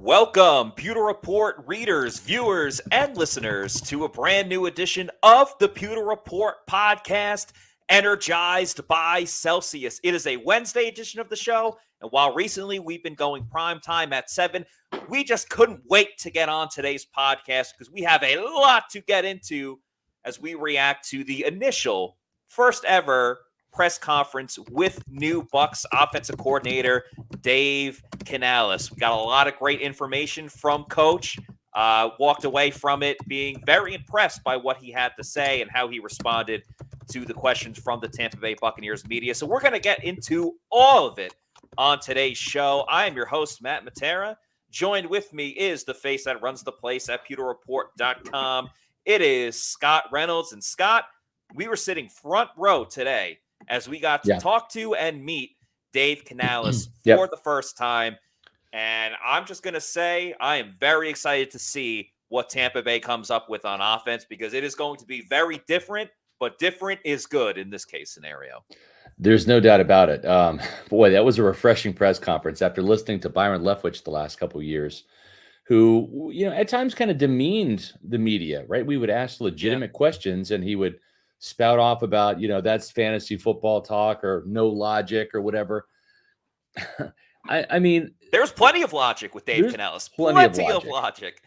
Welcome, Pewter Report readers, viewers, and listeners to a brand new edition of the Pewter Report podcast, energized by Celsius. It is a Wednesday edition of the show, and while recently we've been going prime time at 7, we just couldn't wait to get on today's podcast because we have a lot to get into as we react to the initial first ever press conference with new Bucs offensive coordinator Dave Canales. We got a lot of great information from Coach. Walked away from it being very impressed by what he had to say and how he responded to the questions from the Tampa Bay Buccaneers media. So we're going to get into all of it on today's show. I am your host, Matt Matera. Joined with me is the face that runs the place at pewterreport.com. It is Scott Reynolds. And Scott, we were sitting front row today as we got to talk to and meet Dave Canales for the first time. And I'm just going to say I am very excited to see what Tampa Bay comes up with on offense because it is going to be very different, but different is good in this case scenario. There's no doubt about it. Boy, that was a refreshing press conference after listening to Byron Leftwich the last couple of years, who, at times kind of demeaned the media, right? We would ask legitimate questions and he would spout off about, that's fantasy football talk or no logic or whatever. I mean, there's plenty of logic with Dave Canales. Plenty of logic.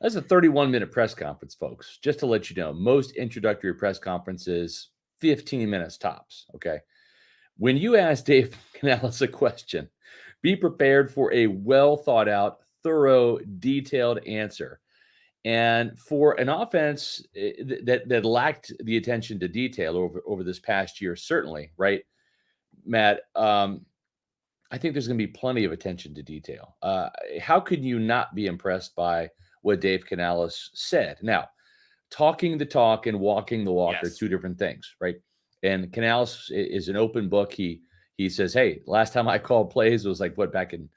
That's a 31-minute press conference, folks. Just to let you know, most introductory press conferences, 15 minutes tops. Okay. When you ask Dave Canales a question, be prepared for a well thought out, thorough, detailed answer. And for an offense that lacked the attention to detail over this past year, certainly, right, Matt, I think there's going to be plenty of attention to detail. How could you not be impressed by what Dave Canales said? Now, talking the talk and walking the walk are two different things, right? And Canales is an open book. He says, hey, last time I called plays was back in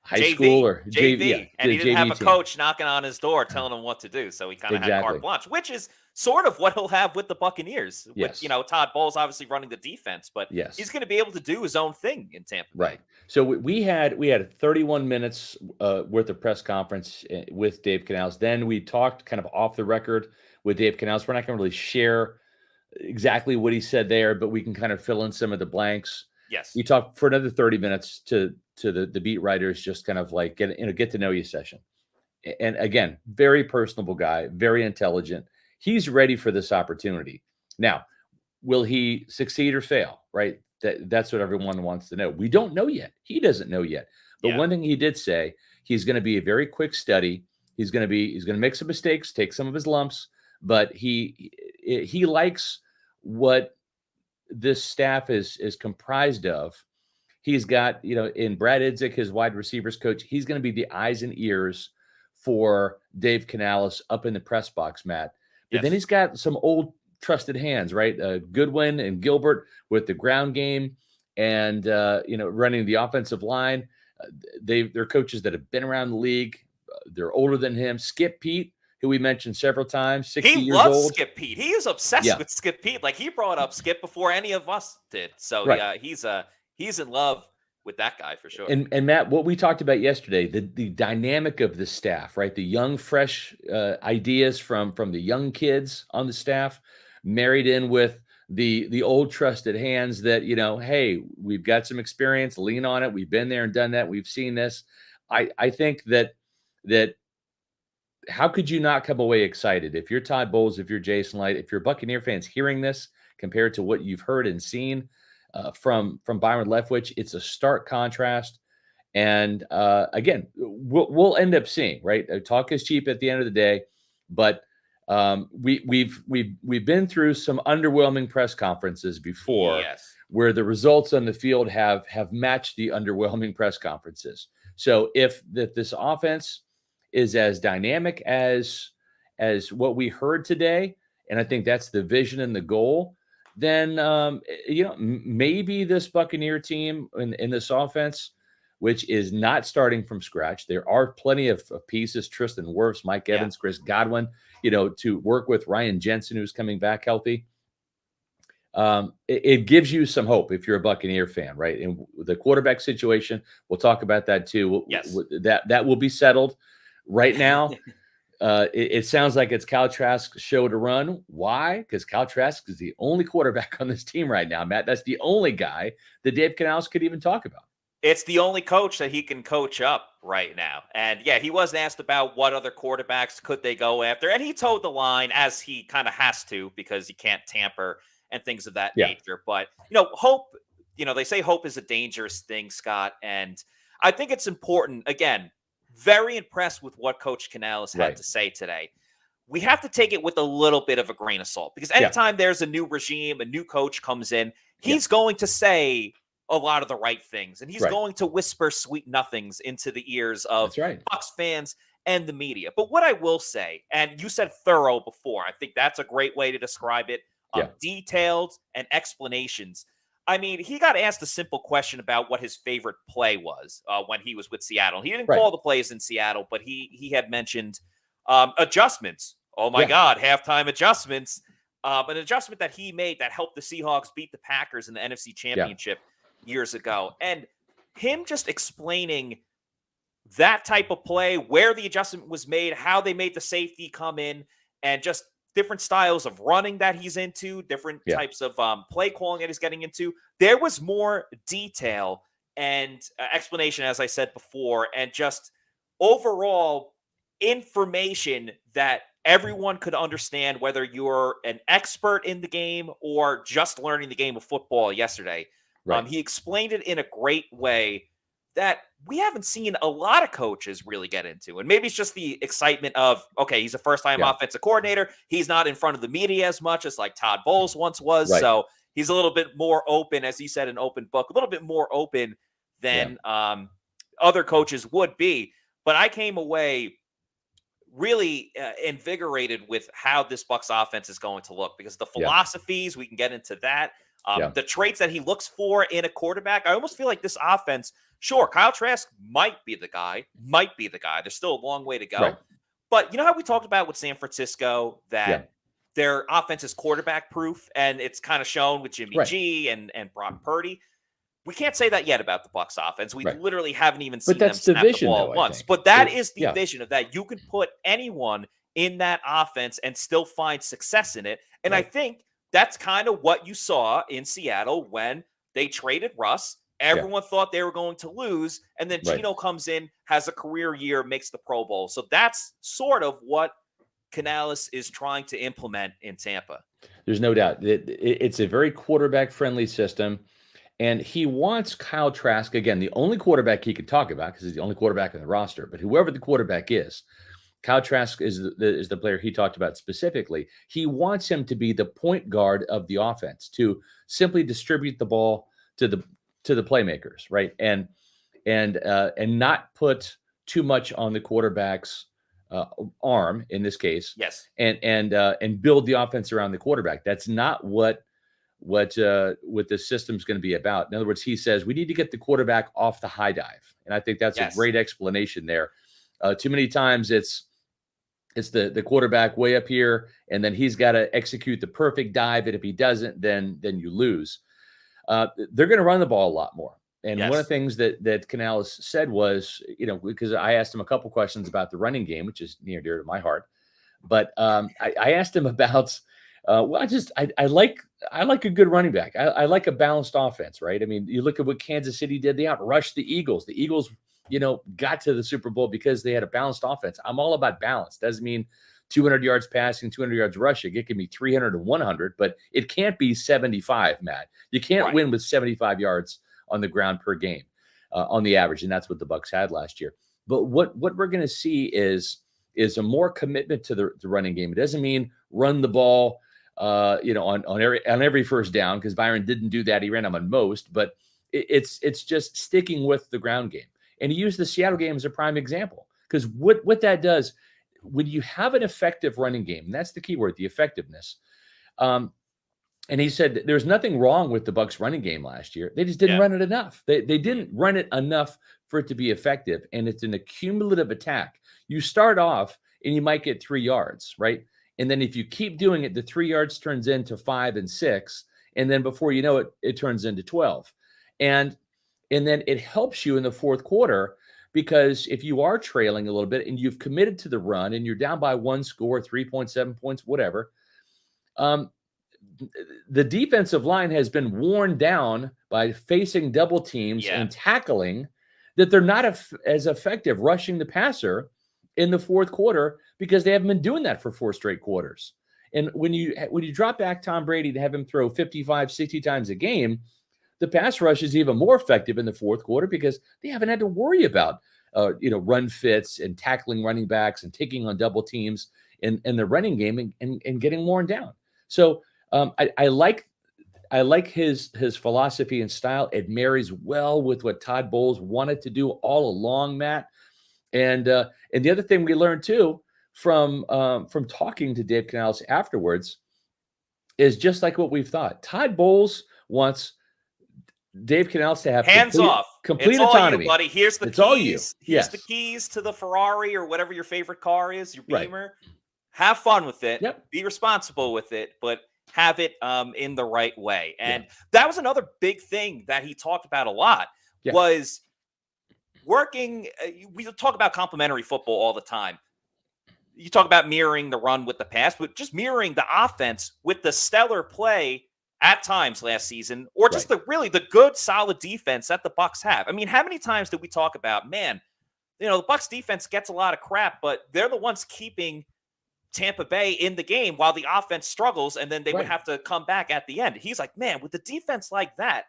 high school or JV, and he didn't have a coach knocking on his door telling him what to do, so he kind of had carte blanche, which is sort of what he'll have with the Buccaneers. With Todd Bowles obviously running the defense, but he's going to be able to do his own thing in Tampa Bay. Right. So we had 31 minutes worth of press conference with Dave Canales. Then we talked kind of off the record with Dave Canales. We're not going to really share exactly what he said there, but we can kind of fill in some of the blanks. Yes. We talked for another 30 minutes to the beat writers, just kind of get to know you session. And again, very personable guy, very intelligent. He's ready for this opportunity. Now, will he succeed or fail? Right. That's what everyone wants to know. We don't know yet. He doesn't know yet. But one thing he did say, he's going to be a very quick study. He's going to make some mistakes, take some of his lumps, but he likes what this staff is comprised of. He's got, in Brad Idzik, his wide receivers coach, he's going to be the eyes and ears for Dave Canales up in the press box, Matt. But then he's got some old trusted hands, right? Godwin and Gilbert with the ground game and, running the offensive line. They're coaches that have been around the league. They're older than him. Skip Pete, who we mentioned several times, 60 years old. He loves Skip Pete. He is obsessed with Skip Pete. He brought up Skip before any of us did. So he's in love with that guy for sure. And Matt, what we talked about yesterday, the dynamic of the staff, right? The young, fresh ideas from the young kids on the staff, married in with the old trusted hands that, hey, we've got some experience, lean on it. We've been there and done that. We've seen this. I think that how could you not come away excited if you're Todd Bowles, if you're Jason Licht, if you're Buccaneer fans hearing this compared to what you've heard and seen from Byron Leftwich? It's a stark contrast. And again, we'll end up seeing, right? Talk is cheap at the end of the day, but we've been through some underwhelming press conferences before where the results on the field have matched the underwhelming press conferences. So if this offense is as dynamic as what we heard today, and I think that's the vision and the goal, then maybe this Buccaneer team in this offense, which is not starting from scratch. There are plenty of pieces, Tristan, Wirfs, Mike Evans, Chris Godwin, to work with Ryan Jensen, who's coming back healthy. it gives you some hope if you're a Buccaneer fan, right? And the quarterback situation, we'll talk about that too. Yes. That will be settled. Right now, it sounds like it's Kyle Trask's show to run. Why? Because Kyle Trask is the only quarterback on this team right now, Matt. That's the only guy that Dave Canales could even talk about. It's the only coach that he can coach up right now. And yeah, he was asked about what other quarterbacks could they go after. And he toed the line, as he kind of has to, because he can't tamper and things of that nature. But, hope, they say hope is a dangerous thing, Scott. And I think it's important. Again, very impressed with what Coach Canales had to say today. We have to take it with a little bit of a grain of salt, because anytime there's a new regime, a new coach comes in, he's going to say a lot of the right things, and he's going to whisper sweet nothings into the ears of Bucs fans and the media. But what I will say, and you said thorough before, I think that's a great way to describe it. Detailed and explanations. I mean, he got asked a simple question about what his favorite play was when he was with Seattle. He didn't call the plays in Seattle, but he had mentioned adjustments. Oh my God, halftime adjustments. An adjustment that he made that helped the Seahawks beat the Packers in the NFC Championship years ago. And him just explaining that type of play, where the adjustment was made, how they made the safety come in, and just different styles of running that he's into, different types of play calling that he's getting into. There was more detail and explanation, as I said before, and just overall information that everyone could understand, whether you're an expert in the game or just learning the game of football yesterday. He explained it in a great way that we haven't seen a lot of coaches really get into. And maybe it's just the excitement of, okay, he's a first-time offensive coordinator. He's not in front of the media as much as like Todd Bowles once was. So he's a little bit more open, as he said, an open book, a little bit more open than other coaches would be. But I came away really invigorated with how this Bucs offense is going to look, because the philosophies, we can get into that. The traits that he looks for in a quarterback, I almost feel like this offense, sure, Kyle Trask might be the guy. There's still a long way to go. But you know how we talked about with San Francisco that their offense is quarterback proof, and it's kind of shown with Jimmy G and Brock Purdy. We can't say that yet about the Bucs offense. We literally haven't even seen them snap the ball once. But that is the vision of that. You can put anyone in that offense and still find success in it. And I think that's kind of what you saw in Seattle when they traded Russ. Everyone thought they were going to lose, and then Gino comes in, has a career year, makes the Pro Bowl. So that's sort of what Canales is trying to implement in Tampa. There's no doubt. It's a very quarterback-friendly system, and he wants Kyle Trask, again, the only quarterback he could talk about, because he's the only quarterback in the roster, but whoever the quarterback is, Kyle Trask is the player he talked about specifically. He wants him to be the point guard of the offense, to simply distribute the ball to the playmakers, right? And not put too much on the quarterback's arm in this case. And build the offense around the quarterback. That's not what the system's going to be about. In other words, he says we need to get the quarterback off the high dive, and I think that's a great explanation there. Too many times it's the quarterback way up here, and then he's got to execute the perfect dive, and if he doesn't, then you lose. They're going to run the ball a lot more. And one of the things that Canales said was, because I asked him a couple questions about the running game, which is near dear to my heart, but I asked him about, I like a good running back. I like a balanced offense, right? I mean, you look at what Kansas City did. They outrushed the Eagles. The Eagles, got to the Super Bowl because they had a balanced offense. I'm all about balance. Doesn't mean 200 yards passing, 200 yards rushing. It can be 300 to 100, but it can't be 75, Matt. You can't win with 75 yards on the ground per game on the average, and that's what the Bucs had last year. But what we're going to see is a more commitment to the running game. It doesn't mean run the ball, on every first down, because Byron didn't do that. He ran them on most, but it's just sticking with the ground game. And he used the Seattle game as a prime example, because what that does, when you have an effective running game, and that's the key word, the effectiveness. And he said there's nothing wrong with the Bucs running game last year. They just didn't run it enough. They didn't run it enough for it to be effective. And it's an accumulative attack. You start off and you might get 3 yards, right? And then if you keep doing it, the 3 yards turns into 5 and 6. And then before you know it, it turns into 12. And then it helps you in the fourth quarter, because if you are trailing a little bit and you've committed to the run and you're down by 1 score, 3.7 points, whatever, the defensive line has been worn down by facing double teams and tackling, that they're not as effective rushing the passer in the fourth quarter, because they haven't been doing that for 4 straight quarters. And when you drop back Tom Brady to have him throw 55, 60 times a game, the pass rush is even more effective in the fourth quarter, because they haven't had to worry about run fits and tackling running backs and taking on double teams in the running game and getting worn down. So I like his philosophy and style. It marries well with what Todd Bowles wanted to do all along, Matt. And the other thing we learned too from talking to Dave Canales afterwards is just like what we've thought. Todd Bowles wants Dave Canales to have complete it's autonomy. all you, buddy. Here's the it's keys. All you. Here's the keys to the Ferrari or whatever your favorite car is, your Beamer. Right. Have fun with it. Yep. Be responsible with it, but have it in the right way. And that was another big thing that he talked about a lot was working. We talk about complementary football all the time. You talk about mirroring the run with the pass, but just mirroring the offense with the stellar play at times last season, or just the good, solid defense that the Bucs have. I mean, how many times did we talk about, man, the Bucs defense gets a lot of crap, but they're the ones keeping Tampa Bay in the game while the offense struggles, and then they would have to come back at the end. He's like, man, with the defense like that,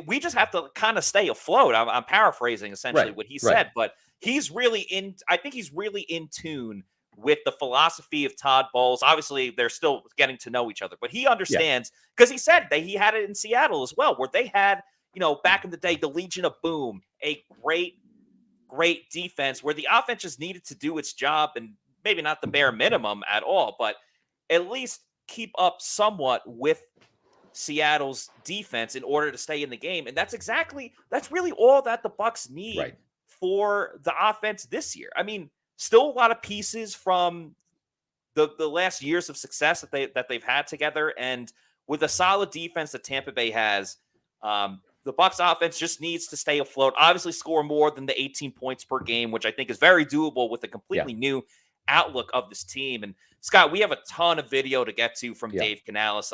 we just have to kind of stay afloat. I'm paraphrasing essentially what he said, but I think he's really in tune with the philosophy of Todd Bowles. Obviously, they're still getting to know each other, but he understands, because he said that he had it in Seattle as well, where they had, back in the day, the Legion of Boom, a great defense where the offense just needed to do its job, and maybe not the bare minimum at all, but at least keep up somewhat with Seattle's defense in order to stay in the game. And that's really all that the Bucs need for the offense this year. I mean, still a lot of pieces from the last years of success that they've had together, and with a solid defense that Tampa Bay has, the Bucs offense just needs to stay afloat. Obviously, score more than the 18 points per game, which I think is very doable with a completely new outlook of this team. And Scott, we have a ton of video to get to from Dave Canales,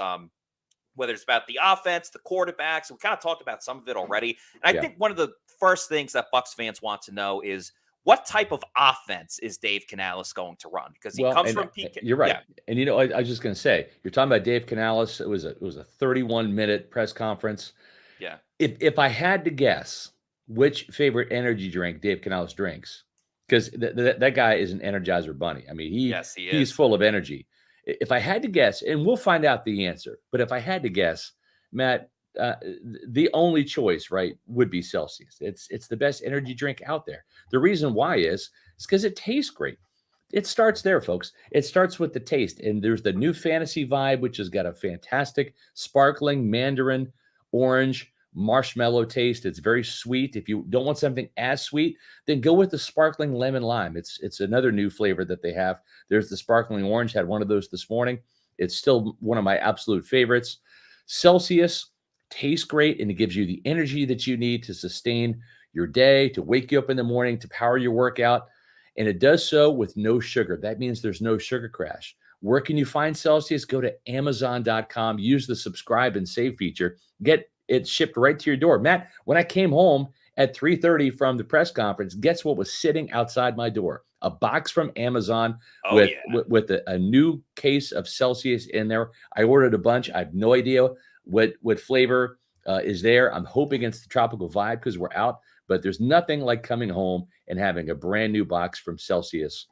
whether it's about the offense, the quarterbacks. We kind of talked about some of it already. And I think one of the first things that Bucs fans want to know is, what type of offense is Dave Canales going to run? Because he comes from PK. You're right. And I was just going to say, you're talking about Dave Canales. It was a 31-minute press conference. Yeah. If I had to guess which favorite energy drink Dave Canales drinks, because that guy is an Energizer bunny. I mean, he's full of energy. If I had to guess, and we'll find out the answer, but if I had to guess, Matt, the only choice, would be Celsius. It's the best energy drink out there. The reason why is because it tastes great. It starts there, folks. It starts with the taste. And there's the new fantasy vibe, which has got a fantastic sparkling mandarin, orange, marshmallow taste. It's very sweet. If you don't want something as sweet, then go with the sparkling lemon lime. It's another new flavor that they have. There's the sparkling orange. Had one of those this morning. It's still one of my absolute favorites. Celsius tastes great, and it gives you the energy that you need to sustain your day, to wake you up in the morning, to power your workout. And it does so with no sugar. That means there's no sugar crash. Where can you find Celsius? Go to Amazon.com. Use the subscribe and save feature. Get it shipped right to your door. Matt, when I came home at 3:30 from the press conference, guess what was sitting outside my door? A box from Amazon with a new case of Celsius in there. I ordered a bunch. I have no idea what flavor is there. I'm hoping it's the tropical vibe because we're out, but there's nothing like coming home and having a brand new box from Celsius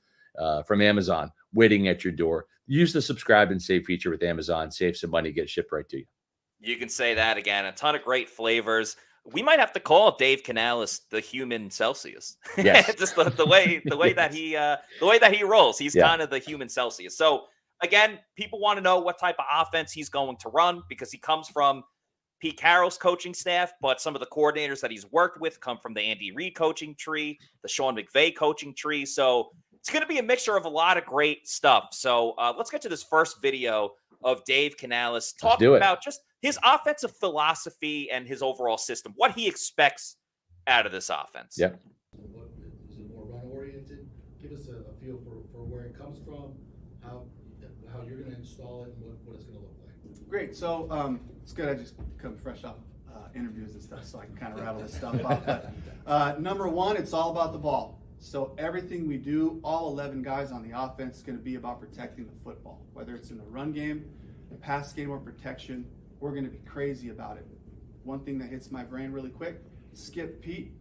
from Amazon waiting at your door. Use the subscribe and save feature with Amazon. Save some money, get it shipped right to you. You can say that again. A ton of great flavors. We might have to call Dave Canales the human Celsius. Yes. Just the way that he rolls. He's kind of the human Celsius. So again, people want to know what type of offense he's going to run, because he comes from Pete Carroll's coaching staff, but some of the coordinators that he's worked with come from the Andy Reid coaching tree, the Sean McVay coaching tree. So it's going to be a mixture of a lot of great stuff. So let's get to this first video of Dave Canales talking about just his offensive philosophy and his overall system, what he expects out of this offense. Yeah. What, is it more run-oriented? Give us a feel for where it comes from, how you're going to install it, and what it's going to look like. Great. So it's good. I just come fresh off interviews and stuff, so I can kind of rattle this stuff off. But number one, it's all about the ball. So everything we do, all 11 guys on the offense, is going to be about protecting the football. Whether it's in the run game, the pass game, or protection, we're going to be crazy about it. One thing that hits my brain really quick, Skip Pete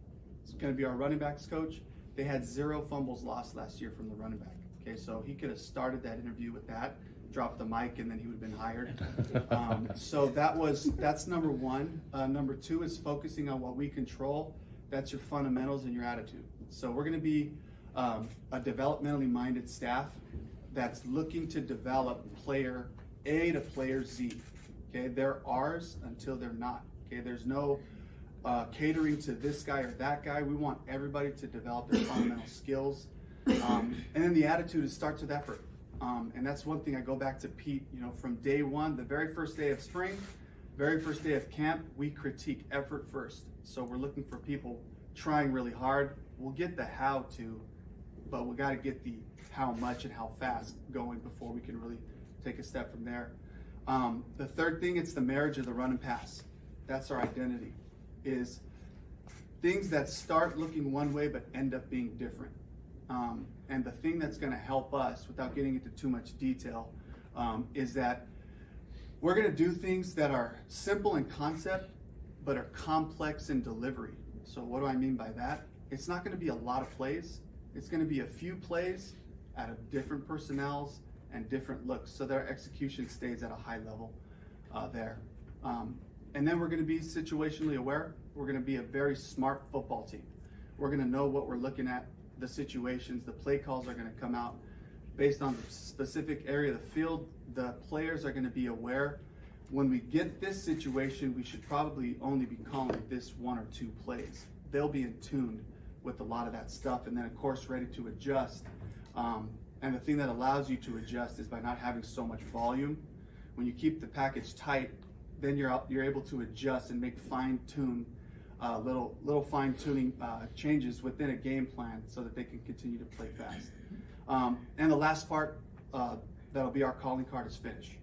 is going to be our running backs coach. They had 0 fumbles lost last year from the running back. Okay, so he could have started that interview with that, dropped the mic, and then he would have been hired. So that's number one. Number two is focusing on what we control. That's your fundamentals and your attitude. So we're going to be a developmentally minded staff that's looking to develop player A to player Z. Okay, they're ours until they're not. Okay, there's no catering to this guy or that guy. We want everybody to develop their fundamental skills. And then the attitude starts with effort. And that's one thing I go back to Pete, from day one, the very first day of spring, very first day of camp, we critique effort first. So we're looking for people trying really hard. We'll get the how to, but we got to get the how much and how fast going before we can really take a step from there. The third thing, it's the marriage of the run and pass. That's our identity, is things that start looking one way but end up being different. And the thing that's going to help us, without getting into too much detail, is that we're going to do things that are simple in concept but are complex in delivery. So what do I mean by that? It's not going to be a lot of plays. It's going to be a few plays out of different personnels and different looks, so that our execution stays at a high level there. And then we're going to be situationally aware. We're going to be a very smart football team. We're going to know what we're looking at, the situations, the play calls are going to come out based on the specific area of the field. The players are going to be aware. When we get this situation, we should probably only be calling this 1 or 2 plays. They'll be in tune with a lot of that stuff, and then of course ready to adjust. And the thing that allows you to adjust is by not having so much volume. When you keep the package tight, then you're able to adjust and make fine-tune little fine-tuning changes within a game plan so that they can continue to play fast. And the last part that'll be our calling card is finish.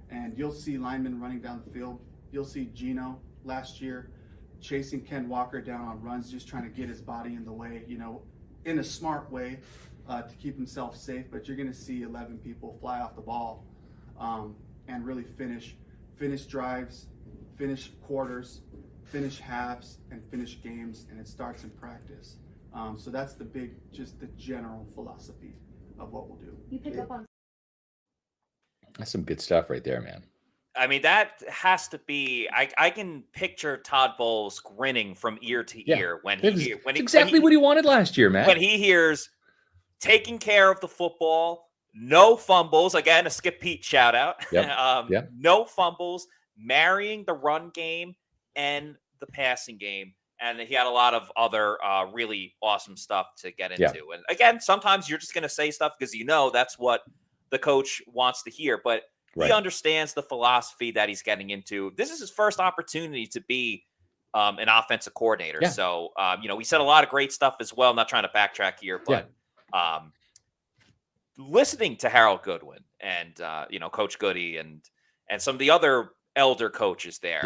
And you'll see linemen running down the field. You'll see Gino last year chasing Ken Walker down on runs, just trying to get his body in the way, in a smart way to keep himself safe. But you're going to see 11 people fly off the ball and really finish drives, finish quarters, finish halves, and finish games, and it starts in practice. So that's just the general philosophy of what we'll do. You pick up on. That's some good stuff right there, man. I mean, that has to be. I can picture Todd Bowles grinning from ear to ear when he exactly what he wanted last year, man. When he hears taking care of the football, no fumbles. Again, a Skip Pete shout out. Yep. No fumbles, marrying the run game and the passing game. And he had a lot of other really awesome stuff to get into. Yeah. And again, sometimes you're just going to say stuff because that's what the coach wants to hear. But he understands the philosophy that he's getting into. This is his first opportunity to be an offensive coordinator. Yeah. So, we said a lot of great stuff as well. I'm not trying to backtrack here, but listening to Harold Goodwin and, Coach Goody and some of the other elder coaches there,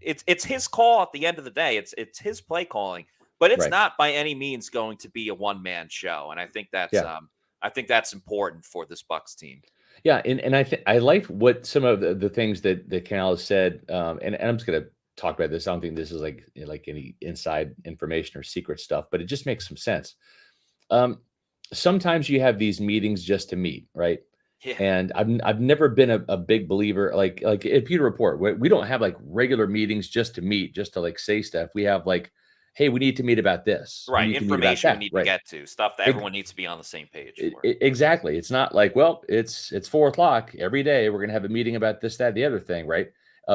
it's his call at the end of the day. It's his play calling, but it's not by any means going to be a one-man show. And I think that's important for this Bucs team. Yeah, and I like what some of the things that Canales said, and I'm just going to talk about this. I don't think this is like any inside information or secret stuff, but it just makes some sense. Sometimes you have these meetings just to meet, right? Yeah. And I've never been a big believer like at Pewter Report. We don't have like regular meetings just to meet, just to like say stuff. We have like, hey, we need to meet about this. Right. Information we need to get to, stuff that everyone needs to be on the same page for. Exactly. It's not like, well, it's 4:00 every day. We're going to have a meeting about this, that, the other thing. Right.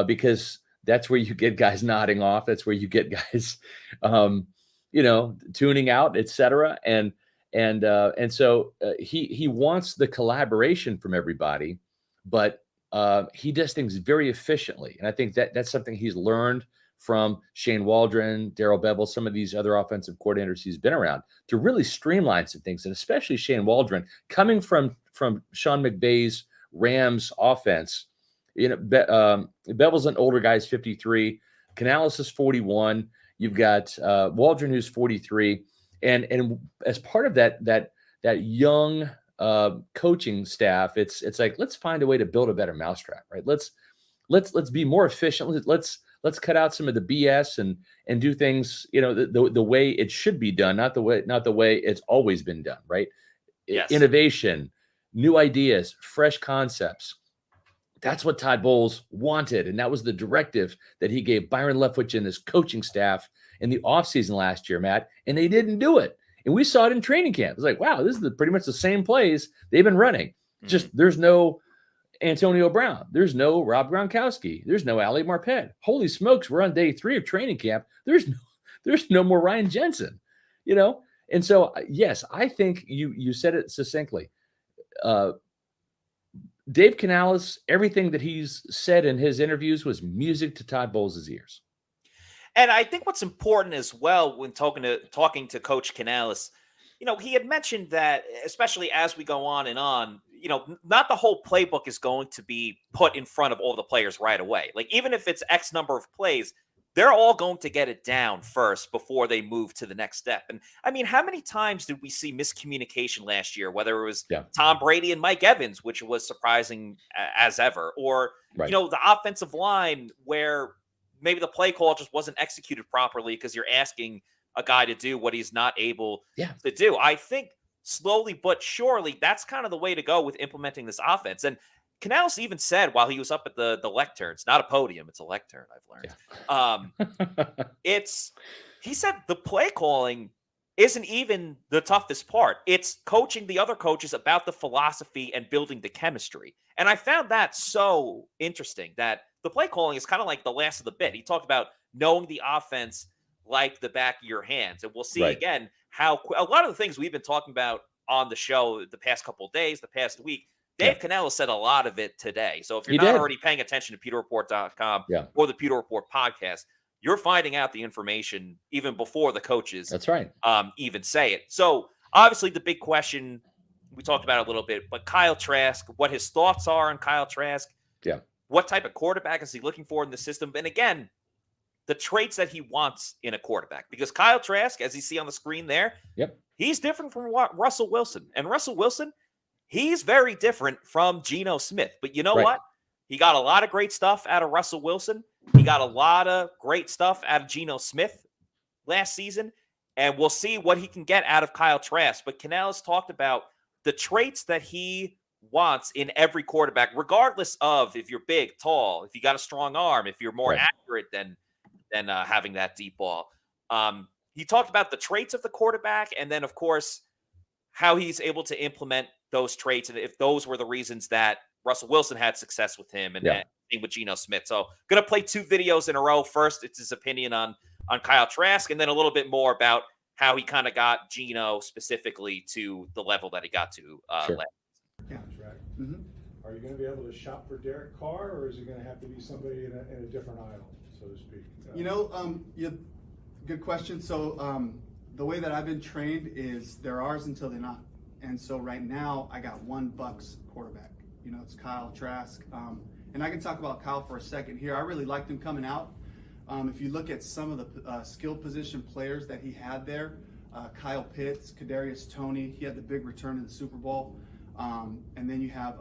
Because that's where you get guys nodding off. That's where you get guys, tuning out, et cetera. And so he wants the collaboration from everybody, but he does things very efficiently. And I think that's something he's learned from Shane Waldron, Darrell Bevel, some of these other offensive coordinators he's been around to really streamline some things. And especially Shane Waldron coming from Sean McVay's Rams offense. Bevel's an older guy, he's 53. Canales is 41. You've got Waldron, who's 43. And as part of that young coaching staff, it's like, let's find a way to build a better mousetrap, right? Let's be more efficient. Let's cut out some of the BS and do things, the way it should be done, not the way it's always been done, right? Yes. Innovation, new ideas, fresh concepts. That's what Todd Bowles wanted, and that was the directive that he gave Byron Leftwich and his coaching staff in the offseason last year, Matt, and they didn't do it. And we saw it in training camp. It was like, wow, this is pretty much the same plays they've been running. Just there's no Antonio Brown. There's no Rob Gronkowski. There's no Ali Marpet. Holy smokes, we're on day 3 of training camp. There's no more Ryan Jensen, And so, yes, I think you said it succinctly. Dave Canales, everything that he's said in his interviews was music to Todd Bowles' ears. And I think what's important as well when talking to Coach Canales, he had mentioned that, especially as we go on and on, not the whole playbook is going to be put in front of all the players right away. Like, even if it's X number of plays, they're all going to get it down first before they move to the next step. And I mean, how many times did we see miscommunication last year, whether it was Tom Brady and Mike Evans, which was surprising as ever, or, the offensive line where maybe the play call just wasn't executed properly because you're asking a guy to do what he's not able to do. I think slowly but surely, that's kind of the way to go with implementing this offense. And Canales even said while he was up at the lectern, it's not a podium, it's a lectern, I've learned. He said the play calling isn't even the toughest part. It's coaching the other coaches about the philosophy and building the chemistry. And I found that so interesting that the play calling is kind of like the last of the bit. He talked about knowing the offense like the back of your hands. And we'll see again how a lot of the things we've been talking about on the show the past couple of days, the past week, Dave Canales said a lot of it today. So if you're not already paying attention to pewterreport.com or the Pewter Report podcast, you're finding out the information even before the coaches even say it. So obviously the big question, we talked about it a little bit, but Kyle Trask, what his thoughts are on Kyle Trask. Yeah. What type of quarterback is he looking for in the system? And again, the traits that he wants in a quarterback. Because Kyle Trask, as you see on the screen there, he's different from Russell Wilson. And Russell Wilson, he's very different from Geno Smith. But you know what? He got a lot of great stuff out of Russell Wilson. He got a lot of great stuff out of Geno Smith last season. And we'll see what he can get out of Kyle Trask. But Canales talked about the traits that he wants in every quarterback, regardless of if you're big, tall, if you got a strong arm, if you're more accurate than having that deep ball. He talked about the traits of the quarterback, and then, of course, how he's able to implement those traits, and if those were the reasons that Russell Wilson had success with him and same with Geno Smith. So going to play 2 videos in a row. First, it's his opinion on Kyle Trask, and then a little bit more about how he kind of got Geno specifically to the level that he got to last season. Are you going to be able to shop for Derek Carr, or is it going to have to be somebody in a different aisle, so to speak? Good question. So the way that I've been trained is they're ours until they're not. And so right now I got one Bucs quarterback. It's Kyle Trask. And I can talk about Kyle for a second here. I really liked him coming out. If you look at some of the skill position players that he had there, Kyle Pitts, Kadarius Toney, he had the big return in the Super Bowl. And then you have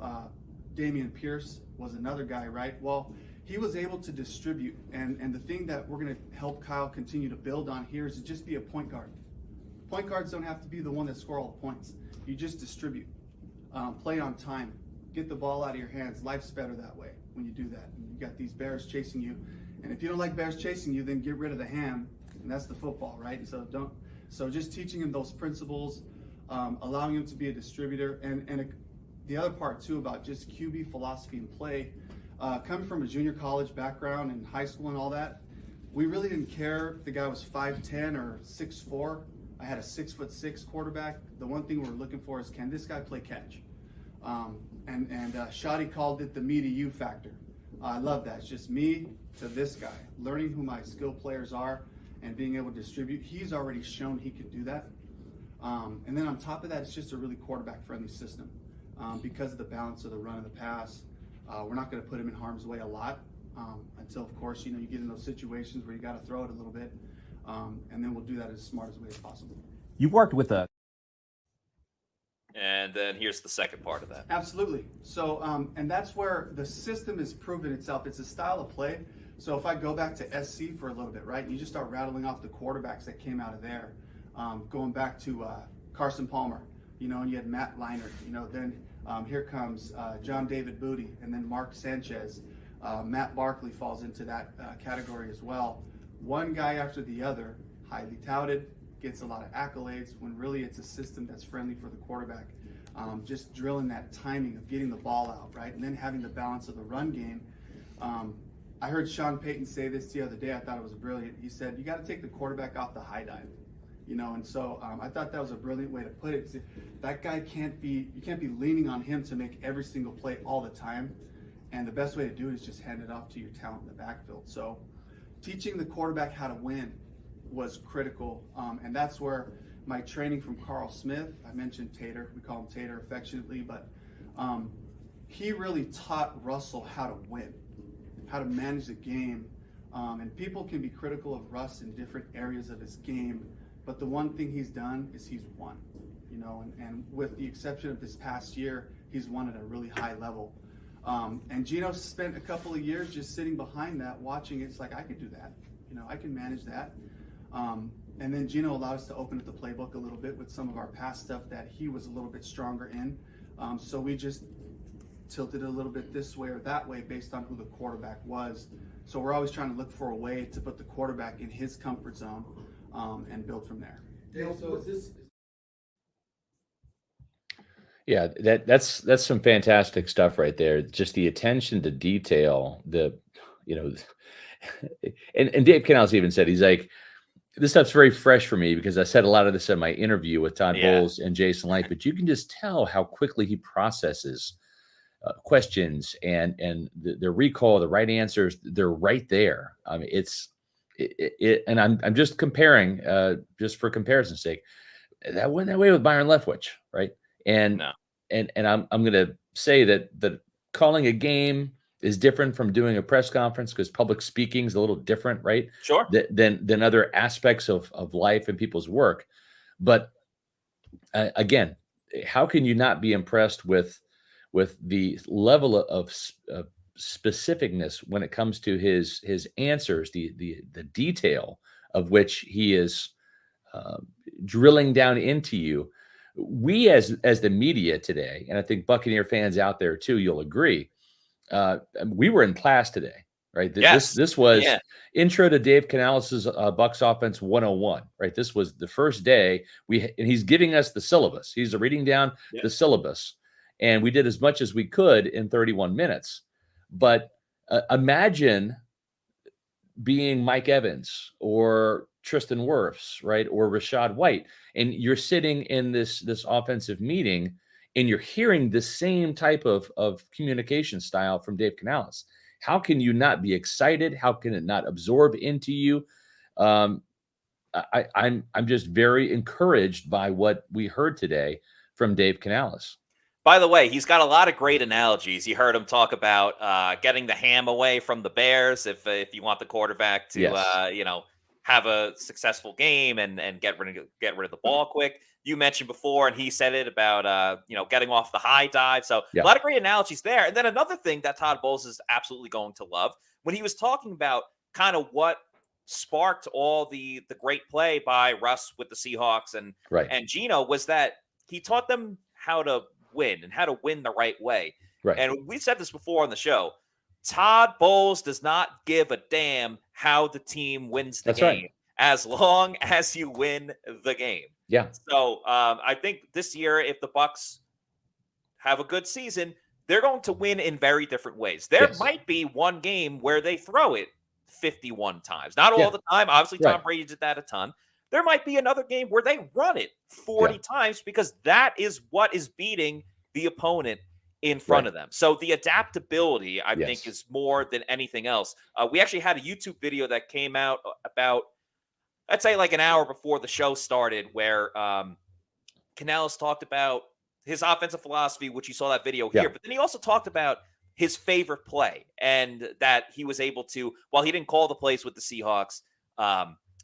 Damian Pierce was another guy, right? Well, he was able to distribute. And the thing that we're going to help Kyle continue to build on here is to just be a point guard. Point guards don't have to be the one that score all the points. You just distribute, play on time, get the ball out of your hands. Life's better that way when you do that. And you got these bears chasing you. And if you don't like bears chasing you, then get rid of the ham. And that's the football, right? So just teaching him those principles, allowing him to be a distributor. And the other part too about just QB philosophy and play, coming from a junior college background and high school and all that, we really didn't care if the guy was 5'10" or 6'4". I had a 6'6" quarterback. The one thing we're looking for is, can this guy play catch? And Shotty called it the me to you factor. I love that. It's just me to this guy, learning who my skill players are and being able to distribute. He's already shown he can do that. And then on top of that, it's just a really quarterback-friendly system because of the balance of the run and the pass. We're not going to put him in harm's way a lot until, of course, you get in those situations where you got to throw it a little bit, and then we'll do that as smart as way as possible. You worked with a. And then here's the second part of that. Absolutely. So, and that's where the system has proven itself. It's a style of play. So if I go back to SC for a little bit, right, and you just start rattling off the quarterbacks that came out of there, going back to Carson Palmer, and you had Matt Leinart, then here comes John David Booty, and then Mark Sanchez. Matt Barkley falls into that category as well. One guy after the other, highly touted, gets a lot of accolades, when really it's a system that's friendly for the quarterback. Just drilling that timing of getting the ball out, right? And then having the balance of the run game. I heard Sean Payton say this the other day. I thought it was brilliant. He said, you got to take the quarterback off the high dive. And so I thought that was a brilliant way to put it. That guy you can't be leaning on him to make every single play all the time. And the best way to do it is just hand it off to your talent in the backfield. So teaching the quarterback how to win was critical. And that's where my training from Carl Smith, I mentioned Tater, we call him Tater affectionately, but he really taught Russell how to win, how to manage the game. And people can be critical of Russ in different areas of his game, but the one thing he's done is he's won, and with the exception of this past year, he's won at a really high level. And Gino spent a couple of years just sitting behind that, watching it. It's like, I could do that, I can manage that. And then Gino allowed us to open up the playbook a little bit with some of our past stuff that he was a little bit stronger in. So we just tilted it a little bit this way or that way based on who the quarterback was. So we're always trying to look for a way to put the quarterback in his comfort zone and build from there. Dave, so is this? Yeah, that's some fantastic stuff right there. Just the attention to detail, and Dave Canales even said, he's like, this stuff's very fresh for me because I said a lot of this in my interview with Todd Bowles and Jason Licht, but you can just tell how quickly he processes questions and the recall, the right answers, they're right there. I mean, and I'm just comparing, just for comparison's sake, that went that way with Byron Leftwich, right? And I'm going to say that calling a game is different from doing a press conference because public speaking is a little different, right? Sure. Than other aspects of life and people's work. But again, how can you not be impressed with the level of specificness when it comes to his answers, the detail of which he is drilling down into you. We as the media today, and I think Buccaneer fans out there too, you'll agree, we were in class today, right? This was intro to Dave Canales' Bucs offense 101, right? This was the first day and he's giving us the syllabus. He's reading down the syllabus, and we did as much as we could in 31 minutes. But imagine being Mike Evans or Tristan Wirfs, right? Or Rachaad White. And you're sitting in this offensive meeting and you're hearing the same type of communication style from Dave Canales. How can you not be excited? How can it not absorb into you? I'm just very encouraged by what we heard today from Dave Canales. By the way, he's got a lot of great analogies. You heard him talk about getting the ham away from the Bears if you want the quarterback to have a successful game and get rid of the ball quick. You mentioned before, and he said it about getting off the high dive. So a lot of great analogies there. And then another thing that Todd Bowles is absolutely going to love, when he was talking about kind of what sparked all the great play by Russ with the Seahawks and Gino, was that he taught them how to win and how to win the right way. Right. And we said this before on the show. Todd Bowles does not give a damn how the team wins the game, as long as you win the game. Yeah. So I think this year, if the Bucs have a good season, they're going to win in very different ways. There might be one game where they throw it 51 times. Not all the time. Obviously, Tom Brady did that a ton. There might be another game where they run it 40 times because that is what is beating the opponent in front Right. of them. So the adaptability, I Yes. think, is more than anything else. We actually had a YouTube video that came out about, I'd say, like an hour before the show started, where Canales talked about his offensive philosophy, which you saw that video here. Yeah. But then he also talked about his favorite play, and that he was able to, while he didn't call the plays with the Seahawks,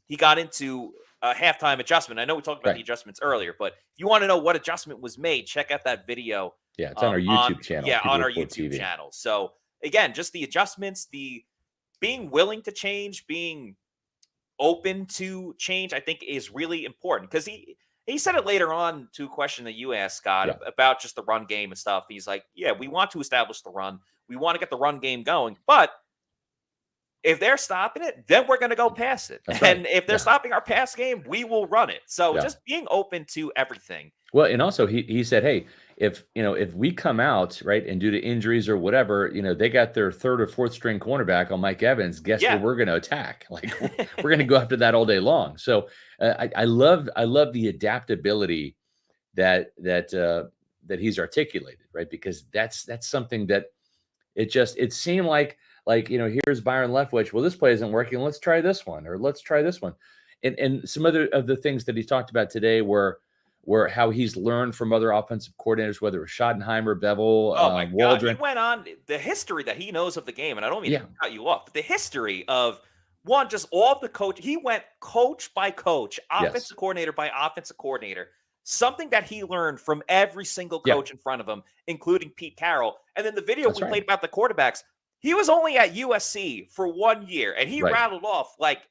he got into a halftime adjustment. I know we talked about Right. the adjustments earlier, but if you want to know what adjustment was made, check out that video. Yeah, it's on our YouTube channel. Yeah, Pewter on our Report YouTube TV. channel. So again, just the adjustments, the being willing to change, being open to change, I think is really important, because he said it later on to a question that you asked, Scott, Yeah. about just the run game and stuff. He's like, yeah, we want to establish the run. We want to get the run game going. But if they're stopping it, then we're going to go pass it. That's right. And if they're Yeah. stopping our pass game, we will run it. So Yeah. just being open to everything. Well, and also he said, hey, if we come out, right, and due to injuries or whatever, they got their third or fourth string cornerback on Mike Evans, guess Yeah. where we're going to attack? Like we're going to go after that all day long. So I love the adaptability that he's articulated, right? Because that's something that it seemed like here's Byron Leftwich. Well, this play isn't working. Let's try this one, or let's try this one. And some other of the things that he talked about today were how he's learned from other offensive coordinators, whether it was Schottenheimer, Bevel, Oh my God. Waldron. He went on the history that he knows of the game. And I don't mean Yeah. to cut you off, but the history of just all of the coach. He went coach by coach, offensive coordinator by offensive coordinator, something that he learned from every single coach in front of him, including Pete Carroll. And then the video That's we right. played about the quarterbacks, he was only at USC for 1 year, and he Right. rattled off like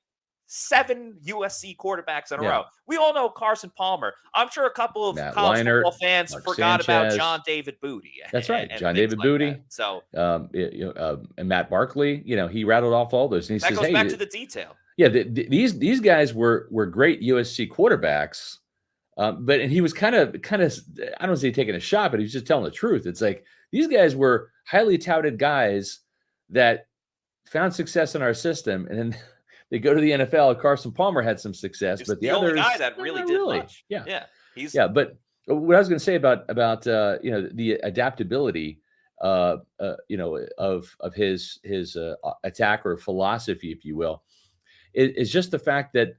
7 USC quarterbacks in a Yeah. row. We all know Carson Palmer. I'm sure a couple of Matt college Leinart, football fans Mark forgot about Sanchez. John David Booty. That's right. and John things David like Booty. that. So And Matt Barkley, he rattled off all those. And he that says, goes hey, back to the detail. yeah, these guys were great USC quarterbacks, but he was kind of I don't want to say taking a shot, but he was just telling the truth. It's like these guys were highly touted guys that found success in our system, and then they go to the NFL. Carson Palmer had some success, He's but the the only others, guy that really not did much. Yeah, Yeah. He's But what I was going to say about the adaptability, of his attack or philosophy, if you will, is just the fact that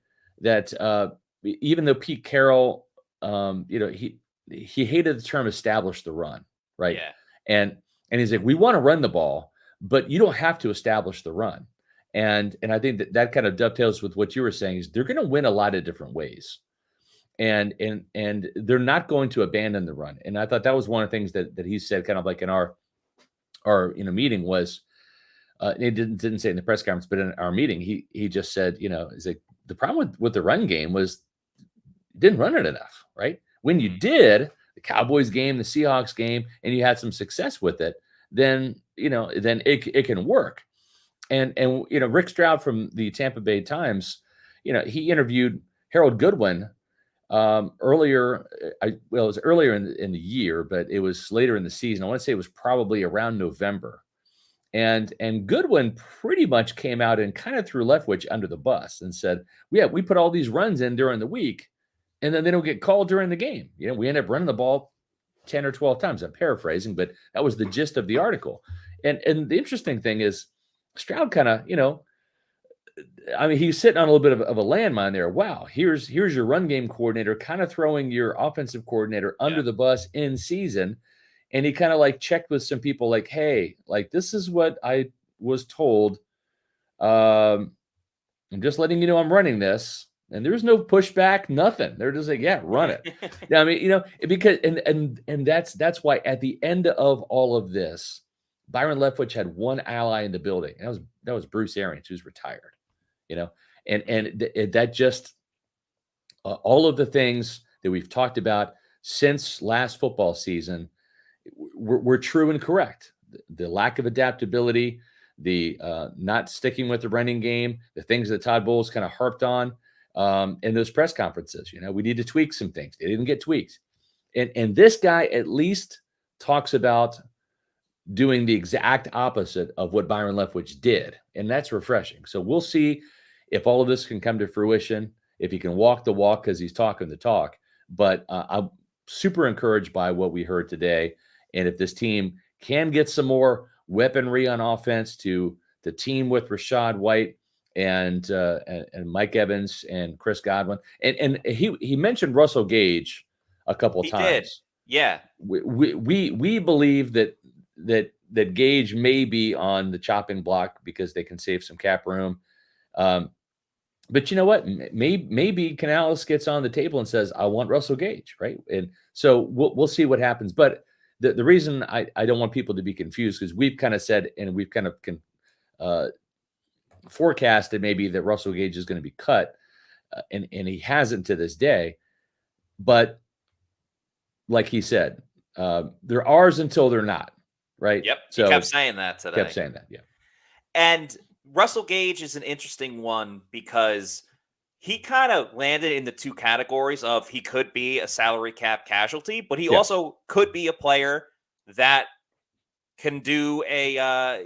even though Pete Carroll, he hated the term "establish the run," right? Yeah. And he's like, we want to run the ball, but you don't have to establish the run. And I think that kind of dovetails with what you were saying, is they're going to win a lot of different ways. And they're not going to abandon the run. And I thought that was one of the things that he said, kind of like in our meeting, was it didn't say in the press conference, but in our meeting, he just said, he's like, the problem with the run game was didn't run it enough, right? When you did, the Cowboys game, the Seahawks game, and you had some success with it, then it can work. And Rick Stroud from the Tampa Bay Times, he interviewed Harold Goodwin earlier. It was earlier in the year, but it was later in the season. I want to say it was probably around November. And Goodwin pretty much came out and kind of threw Leftwich under the bus and said, yeah, we put all these runs in during the week, and then they don't get called during the game. We end up running the ball 10 or 12 times. I'm paraphrasing, but that was the gist of the article. And the interesting thing is, Stroud kind of, he's sitting on a little bit of a landmine there. Wow, here's your run game coordinator kind of throwing your offensive coordinator under the bus in season. And he kind of like checked with some people like, hey, like, this is what I was told. I'm just letting you know I'm running this. And there's no pushback, nothing. They're just like, yeah, run it. Yeah, because and that's why at the end of all of this, Byron Leftwich had one ally in the building, and that was Bruce Arians, who's retired. And that just all of the things that we've talked about since last football season were true and correct. The lack of adaptability, the not sticking with the running game, the things that Todd Bowles kind of harped on in those press conferences. We need to tweak some things. They didn't get tweaked. And this guy at least talks about doing the exact opposite of what Byron Leftwich did. And that's refreshing. So we'll see if all of this can come to fruition, if he can walk the walk, because he's talking the talk. But I'm super encouraged by what we heard today. And if this team can get some more weaponry on offense to team with Rachaad White and Mike Evans and Chris Godwin, and he mentioned Russell Gage a couple of He times. did. Yeah. We believe that Gage may be on the chopping block because they can save some cap room. But you know what? Maybe Canales gets on the table and says, "I want Russell Gage," right? And so we'll see what happens. But the reason I don't want people to be confused, because we've kind of said, and we've kind of forecasted maybe that Russell Gage is going to be cut, and he hasn't to this day. But like he said, they're ours until they're not, right? Yep. So He kept saying that today. kept saying that, yeah. And Russell Gage is an interesting one because he kind of landed in the two categories of he could be a salary cap casualty, but he Yeah. also could be a player that can do a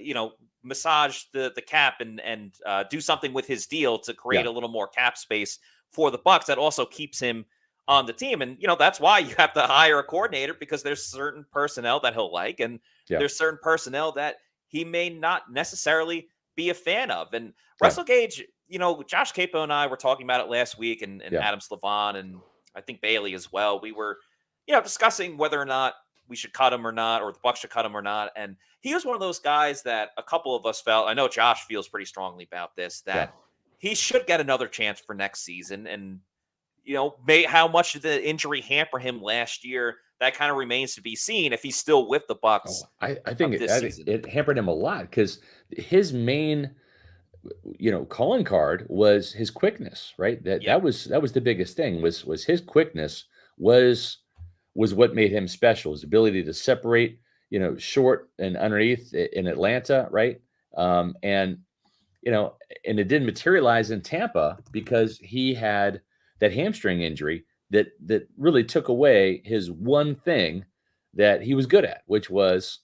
massage the cap and do something with his deal to create Yeah. a little more cap space for the Bucs that also keeps him on the team. And that's why you have to hire a coordinator, because there's certain personnel that he'll like, and Yeah. there's certain personnel that he may not necessarily be a fan of. And Yeah. Russell Gage, Josh Capo and I were talking about it last week, and Yeah. Adam Slavon, and I think Bailey as well. We were, discussing whether or not we should cut him or not, or the Bucs should cut him or not. And he was one of those guys that a couple of us felt, I know Josh feels pretty strongly about this, that he should get another chance for next season. And, how much did the injury hamper him last year? That kind of remains to be seen if he's still with the Bucs. I think this season. it hampered him a lot, because his main, calling card was his quickness, right? That was the biggest thing, was his quickness was what made him special. His ability to separate, short and underneath in Atlanta, right? And it didn't materialize in Tampa because he had that hamstring injury that really took away his one thing that he was good at, which was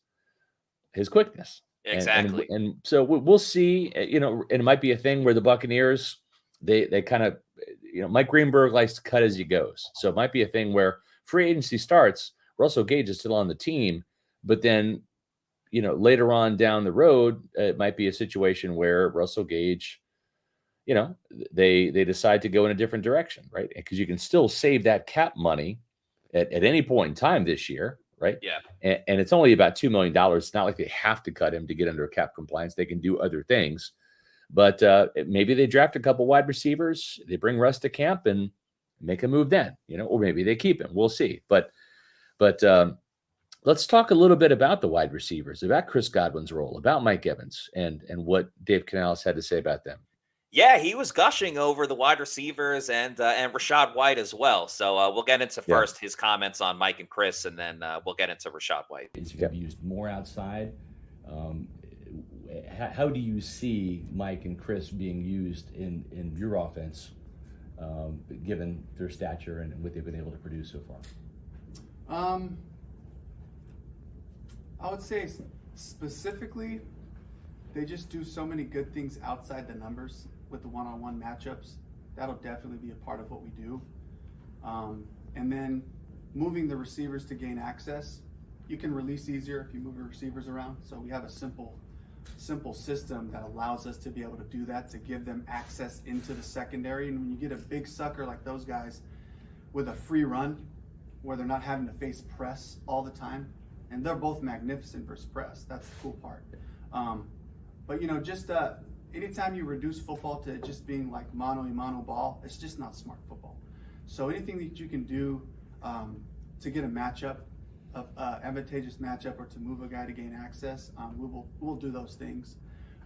his quickness. Exactly. And so we'll see, and it might be a thing where the Buccaneers, they kind of, Mike Greenberg likes to cut as he goes. So it might be a thing where free agency starts, Russell Gage is still on the team, but then, later on down the road, it might be a situation where Russell Gage, they decide to go in a different direction, right? Because you can still save that cap money at any point in time this year, right? Yeah. And it's only about $2 million. It's not like they have to cut him to get under cap compliance. They can do other things. But maybe they draft a couple wide receivers, they bring Russ to camp and make a move then, or maybe they keep him. We'll see. But let's talk a little bit about the wide receivers, about Chris Godwin's role, about Mike Evans, and what Dave Canales had to say about them. Yeah, he was gushing over the wide receivers and Rachaad White as well. So we'll get into first his comments on Mike and Chris, and then we'll get into Rachaad White. It's going to be used more outside. How do you see Mike and Chris being used in your offense, given their stature and what they've been able to produce so far? I would say specifically, they just do so many good things outside the numbers with the one-on-one matchups. That'll definitely be a part of what we do. And then moving the receivers to gain access. You can release easier if you move your receivers around. So we have a simple system that allows us to be able to do that, to give them access into the secondary. And when you get a big sucker like those guys with a free run, where they're not having to face press all the time, and they're both magnificent versus press. That's the cool part. But just anytime you reduce football to just being like mano-a-mano ball, it's just not smart football. So anything that you can do to get a matchup, advantageous matchup, or to move a guy to gain access, we'll do those things.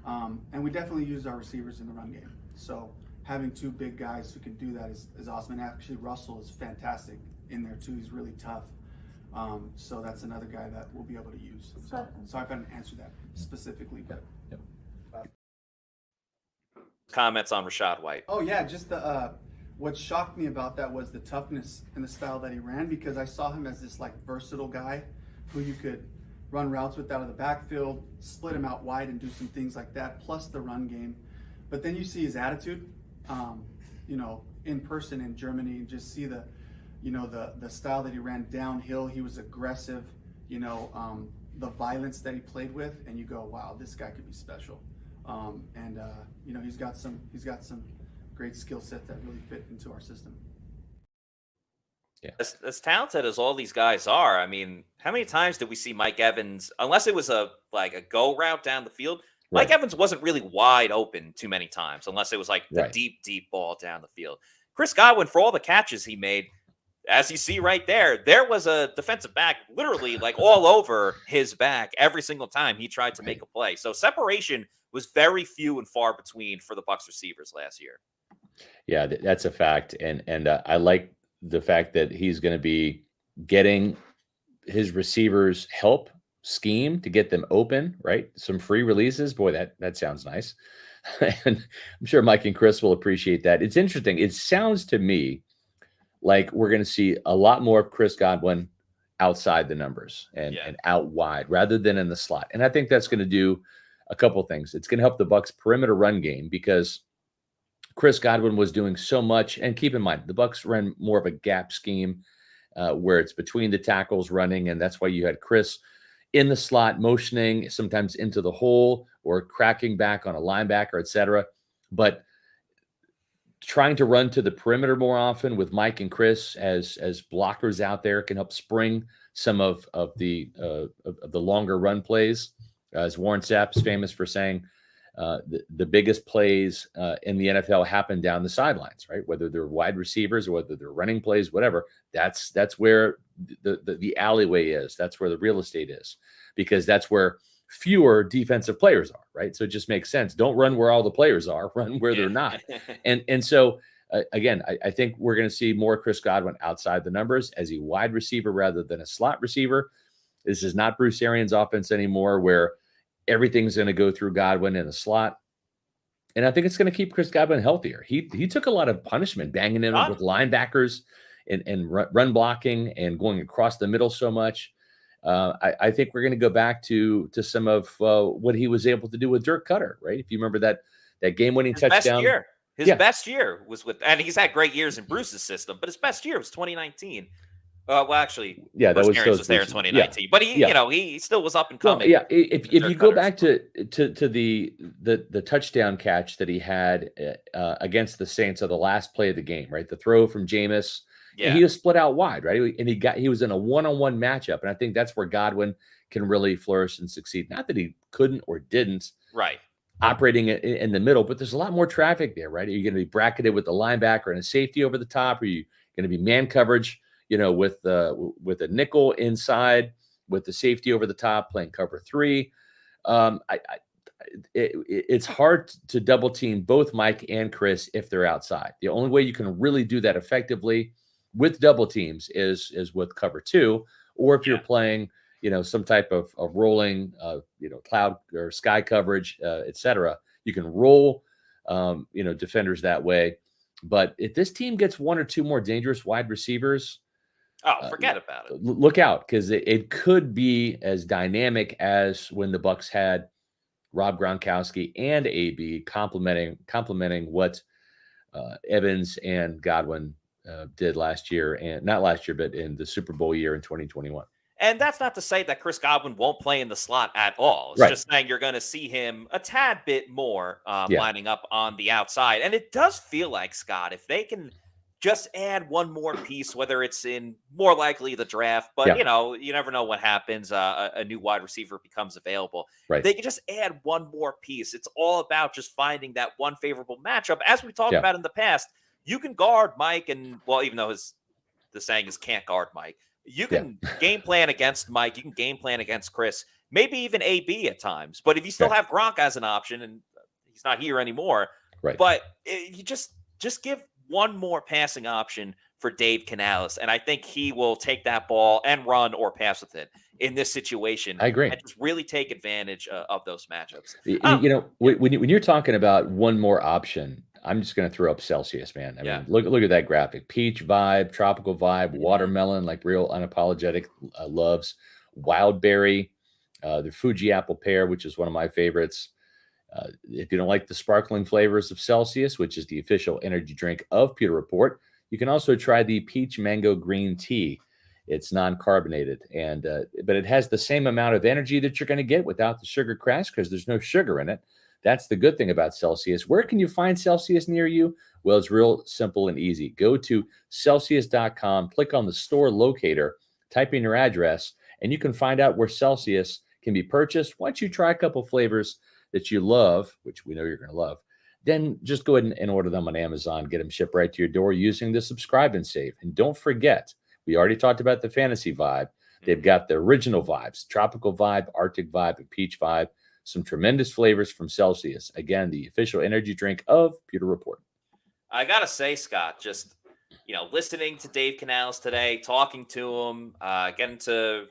And we definitely use our receivers in the run game. So having two big guys who can do that is awesome. And actually, Russell is fantastic in there too. He's really tough. So that's another guy that we'll be able to use. So sorry if I didn't answer that specifically, but. Yep. Comments on Rachaad White. Oh yeah, just what shocked me about that was the toughness and the style that he ran, because I saw him as this like versatile guy who you could run routes with out of the backfield, split him out wide and do some things like that, plus the run game. But then you see his attitude, in person in Germany, and just see the style that he ran downhill. He was aggressive. the violence that he played with, and you go, wow, this guy could be special. He's got some great skill set that really fit into our system. Yeah. As talented as all these guys are, I mean, how many times did we see Mike Evans, unless it was a go route down the field, Mike Right. Evans wasn't really wide open too many times, unless it was like the Right. deep ball down the field. Chris Godwin, for all the catches he made, as you see right there was a defensive back literally like all over his back every single time he tried to make a play. So separation was very few and far between for the Bucs receivers last year. Yeah, that's a fact. And I like the fact that he's going to be getting his receivers help scheme to get them open, right? Some free releases. Boy, that sounds nice. And I'm sure Mike and Chris will appreciate that. It's interesting. It sounds to me like we're going to see a lot more of Chris Godwin outside the numbers and out wide rather than in the slot. And I think that's going to do a couple things. It's going to help the Bucs perimeter run game because Chris Godwin was doing so much. And keep in mind, the Bucs ran more of a gap scheme where it's between the tackles running. And that's why you had Chris in the slot motioning, sometimes into the hole or cracking back on a linebacker, et cetera. But trying to run to the perimeter more often with Mike and Chris as blockers out there can help spring some of the longer run plays. As Warren Sapp's famous for saying, the biggest plays in the NFL happen down the sidelines, right? Whether they're wide receivers or whether they're running plays, whatever. That's where the alleyway is. That's where the real estate is, because that's where fewer defensive players are, right? So it just makes sense. Don't run where all the players are, run where they're not. And so again, I think we're going to see more Chris Godwin outside the numbers as a wide receiver rather than a slot receiver. This is not Bruce Arians' offense anymore, where everything's going to go through Godwin in the slot. And I think it's going to keep Chris Godwin healthier. He took a lot of punishment banging in with linebackers and run blocking and going across the middle so much. I think we're going to go back to some of what he was able to do with Dirk Cutter, right? If you remember that game-winning touchdown. His best year was with, and he's had great years in Bruce's system, but his best year was 2019. Well, actually, that was there in 2019, but he still was up and coming. Well, if you go back to the touchdown catch that he had against the Saints of the last play of the game, right? The throw from Jameis. Yeah. He was split out wide, right? And he was in a one-on-one matchup. And I think that's where Godwin can really flourish and succeed. Not that he couldn't or didn't. Right. Operating in the middle, but there's a lot more traffic there, right? Are you going to be bracketed with a linebacker and a safety over the top? Are you going to be man coverage, with a nickel inside, with the safety over the top, playing cover 3? It's hard to double team both Mike and Chris if they're outside. The only way you can really do that effectively with double teams is with cover 2, or if you're playing, some type of rolling, cloud or sky coverage, et cetera, you can roll, defenders that way. But if this team gets one or two more dangerous wide receivers, forget about it. Look out, because it could be as dynamic as when the Bucs had Rob Gronkowski and AB complementing what Evans and Godwin did last year, and not last year, but in the Super Bowl year in 2021. And that's not to say that Chris Godwin won't play in the slot at all. It's just saying you're going to see him a tad bit more lining up on the outside. And it does feel like, Scott, if they can just add one more piece, whether it's in more likely the draft, but you never know what happens. A new wide receiver becomes available. Right. They can just add one more piece. It's all about just finding that one favorable matchup. As we talked about in the past, you can guard Mike, and even though the saying is can't guard Mike, you can game plan against Mike. You can game plan against Chris, maybe even AB at times. But if you still have Gronk as an option, and he's not here anymore, but you just give one more passing option for Dave Canales, and I think he will take that ball and run or pass with it in this situation. I agree. And just really take advantage of those matchups. When you're talking about one more option, I'm just going to throw up Celsius, man. I mean, look at that graphic. Peach vibe, tropical vibe, watermelon, like real unapologetic loves, wild berry, the Fuji apple pear, which is one of my favorites. If you don't like the sparkling flavors of Celsius, which is the official energy drink of Pewter Report, you can also try the peach mango green tea. It's non-carbonated, and but it has the same amount of energy that you're going to get without the sugar crash because there's no sugar in it. That's the good thing about Celsius. Where can you find Celsius near you? Well, it's real simple and easy. Go to Celsius.com, click on the store locator, type in your address, and you can find out where Celsius can be purchased. Once you try a couple flavors that you love, which we know you're going to love, then just go ahead and order them on Amazon. Get them shipped right to your door using the subscribe and save. And don't forget, we already talked about the fantasy vibe. They've got the original vibes, tropical vibe, Arctic vibe, and peach vibe. Some tremendous flavors from Celsius. Again, the official energy drink of Pewter Report. I got to say, Scott, just, listening to Dave Canales today, talking to him, getting to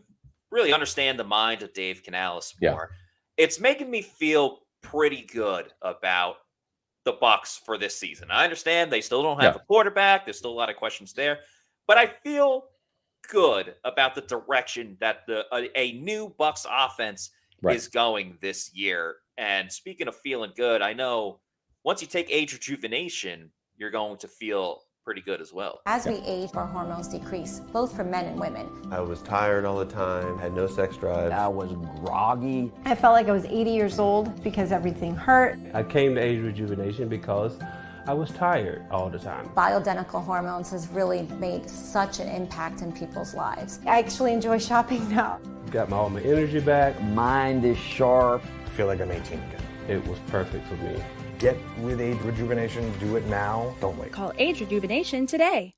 really understand the mind of Dave Canales more, it's making me feel pretty good about the Bucs for this season. I understand they still don't have a quarterback. There's still a lot of questions there. But I feel good about the direction that a new Bucs offense is going this year. And speaking of feeling good, I know once you take age rejuvenation, you're going to feel pretty good as well. As we age, our hormones decrease, both for men and women. I was tired all the time, had no sex drive. I was groggy. I felt like I was 80 years old because everything hurt. I came to age rejuvenation because I was tired all the time. Bioidentical hormones has really made such an impact in people's lives. I actually enjoy shopping now. Got all my energy back. Mind is sharp. I feel like I'm 18 again. It was perfect for me. Get with age rejuvenation. Do it now. Don't wait. Call Age Rejuvenation today.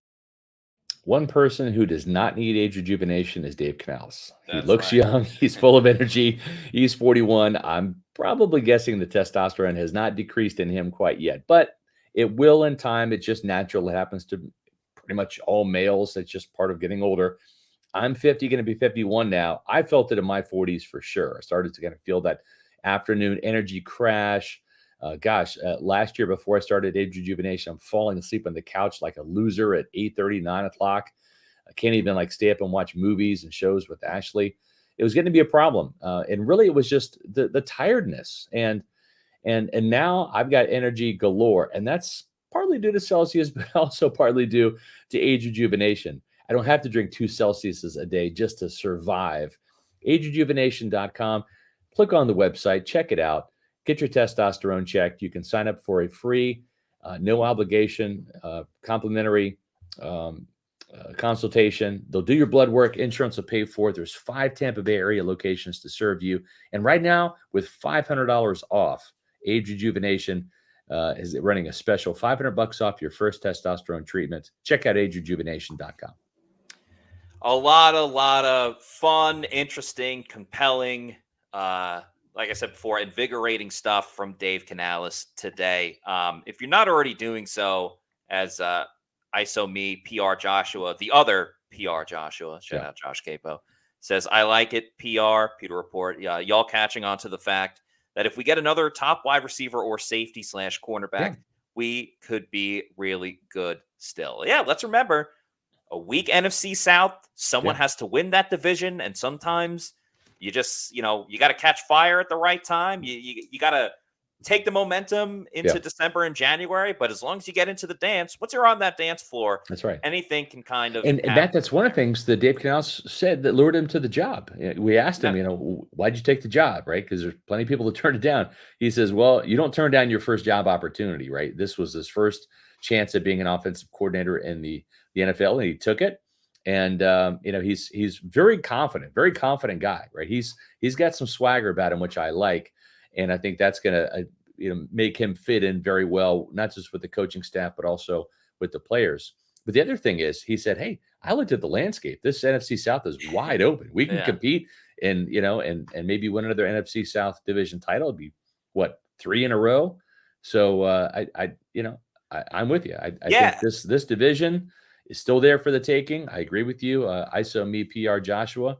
One person who does not need age rejuvenation is Dave Canales. He looks young. He's full of energy. He's 41. I'm probably guessing the testosterone has not decreased in him quite yet, but it will in time. It's just natural. It happens to pretty much all males. It's just part of getting older. I'm 50, going to be 51 now. I felt it in my 40s for sure. I started to kind of feel that afternoon energy crash. Last year before I started age rejuvenation, I'm falling asleep on the couch like a loser at 8:30, 9 o'clock. I can't even stay up and watch movies and shows with Ashley. It was going to be a problem. And really it was just the tiredness. And now I've got energy galore. And that's partly due to Celsius, but also partly due to age rejuvenation. I don't have to drink 2 Celsiuses a day just to survive. AgeRejuvenation.com. Click on the website, check it out. Get your testosterone checked. You can sign up for a free, no obligation, complimentary consultation. They'll do your blood work. Insurance will pay for it. There's 5 Tampa Bay area locations to serve you. And right now, with $500 off, Age Rejuvenation is running a special $500 off your first testosterone treatment. Check out AgeRejuvenation.com. A lot of fun, interesting, compelling, like I said before, invigorating stuff from Dave Canales today. If you're not already doing so, as ISO me, PR Joshua, the other PR Joshua, shout out Josh Capo, says, I like it, PR, Pewter Report. Y'all catching on to the fact that if we get another top wide receiver or safety / cornerback, we could be really good still. Yeah, let's remember, a weak NFC South, someone has to win that division, and sometimes you just, you got to catch fire at the right time. You got to take the momentum into December and January. But as long as you get into the dance, once you're on that dance floor, that's right. Anything can kind of. And that's one of the things that Dave Canales said that lured him to the job. We asked him, why'd you take the job, right? Because there's plenty of people that turn it down. He says, well, you don't turn down your first job opportunity, right? This was his first chance at being an offensive coordinator in the NFL, and he took it. And he's very confident guy, right? He's got some swagger about him, which I like, and I think that's going to make him fit in very well, not just with the coaching staff, but also with the players. But the other thing is, he said, "Hey, I looked at the landscape. This NFC South is wide open. We can compete, and maybe win another NFC South division title. It'd be 3 in a row. So I'm with you. I think this division is still there for the taking. I agree with you. ISO me, PR Joshua.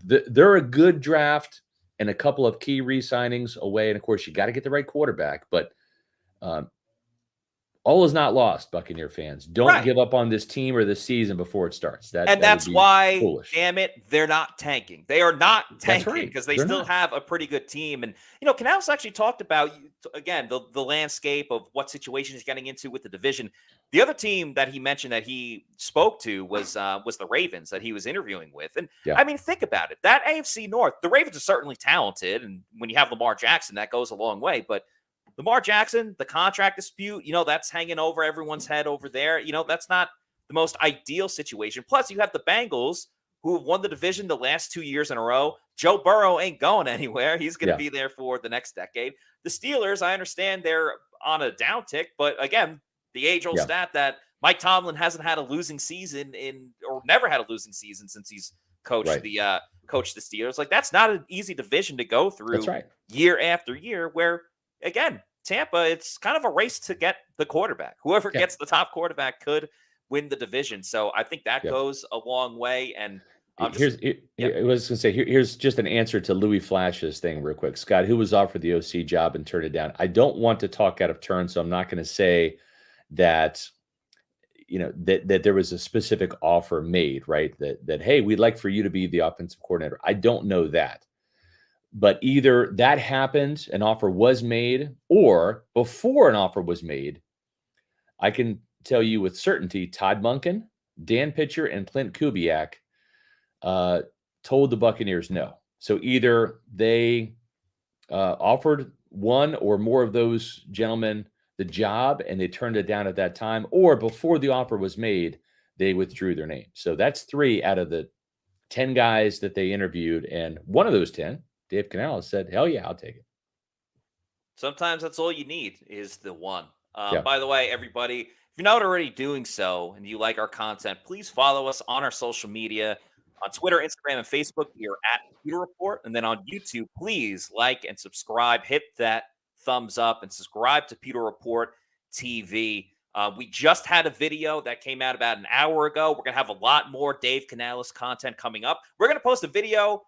They're a good draft and a couple of key re-signings away. And of course, you got to get the right quarterback. But all is not lost, Buccaneer fans. Don't Right. give up on this team or this season before it starts. And that that's would be why, foolish. damn it, they're not tanking. They are not tanking right. because they They're still not. have a pretty good team. And, Canales actually talked about, again, the landscape of what situation he's getting into with the division. The other team that he mentioned that he spoke to was the Ravens that he was interviewing with. And, Yeah. I mean, think about it. That AFC North, the Ravens are certainly talented. And when you have Lamar Jackson, that goes a long way. But Lamar Jackson, the contract dispute, that's hanging over everyone's head over there. That's not the most ideal situation. Plus, you have the Bengals who have won the division the last 2 years in a row. Joe Burrow ain't going anywhere. He's going to be there for the next decade. The Steelers, I understand they're on a downtick, but again, the age-old stat that Mike Tomlin hasn't had a losing season or never had a losing season since he's coached the Steelers. Like, that's not an easy division to go through year after year where, again, Tampa, it's kind of a race to get the quarterback. Whoever gets the top quarterback could win the division. So I think that goes a long way. And I was going to say, here's just an answer to Louis Flash's thing real quick. Scott, who was offered the OC job and turned it down. I don't want to talk out of turn, so I'm not going to say that, that there was a specific offer made, right? That, hey, we'd like for you to be the offensive coordinator. I don't know that. But either that happened, an offer was made, or before an offer was made, I can tell you with certainty, Todd Monken, Dan Pitcher, and Clint Kubiak told the Buccaneers no. So either they offered one or more of those gentlemen the job and they turned it down at that time, or before the offer was made, they withdrew their name. So that's 3 out of the 10 guys that they interviewed. And one of those 10, Dave Canales, said, hell yeah, I'll take it. Sometimes that's all you need is the one. By the way, everybody, if you're not already doing so and you like our content, please follow us on our social media. On Twitter, Instagram, and Facebook, we are at Pewter Report. And then on YouTube, please like and subscribe. Hit that thumbs up and subscribe to Pewter Report TV. We just had a video that came out about an hour ago. We're going to have a lot more Dave Canales content coming up. We're going to post a video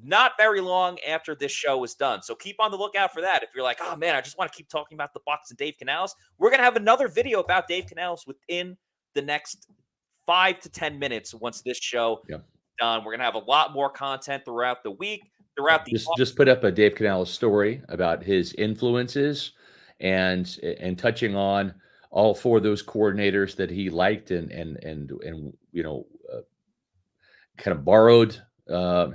not very long after this show is done. So keep on the lookout for that. If you're like, oh man, I just want to keep talking about the Bucs and Dave Canales, we're going to have another video about Dave Canales within the next 5 to 10 minutes once this show is done. We're going to have a lot more content throughout the week, throughout the just put up a Dave Canales story about his influences and touching on all 4 of those coordinators that he liked and kind of borrowed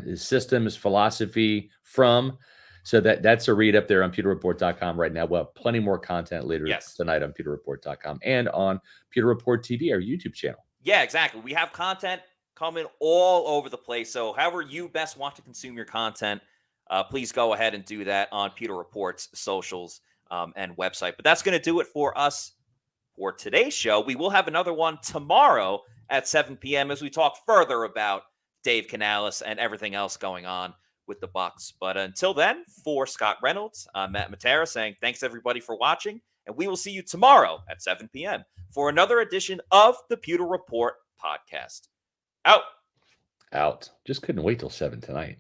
his system, his philosophy from. So that's a read up there on pewterreport.com right now. We'll have plenty more content later tonight on pewterreport.com and on Pewter Report TV, our YouTube channel. Yeah, exactly. We have content coming all over the place. So however you best want to consume your content, please go ahead and do that on Pewter Report's socials and website. But that's going to do it for us for today's show. We will have another one tomorrow at 7 p.m. as we talk further about Dave Canales and everything else going on with the Bucs. But until then, for Scott Reynolds, I'm Matt Matera saying thanks everybody for watching, and we will see you tomorrow at 7 p.m. for another edition of the Pewter Report podcast. Out. Just couldn't wait till 7 tonight.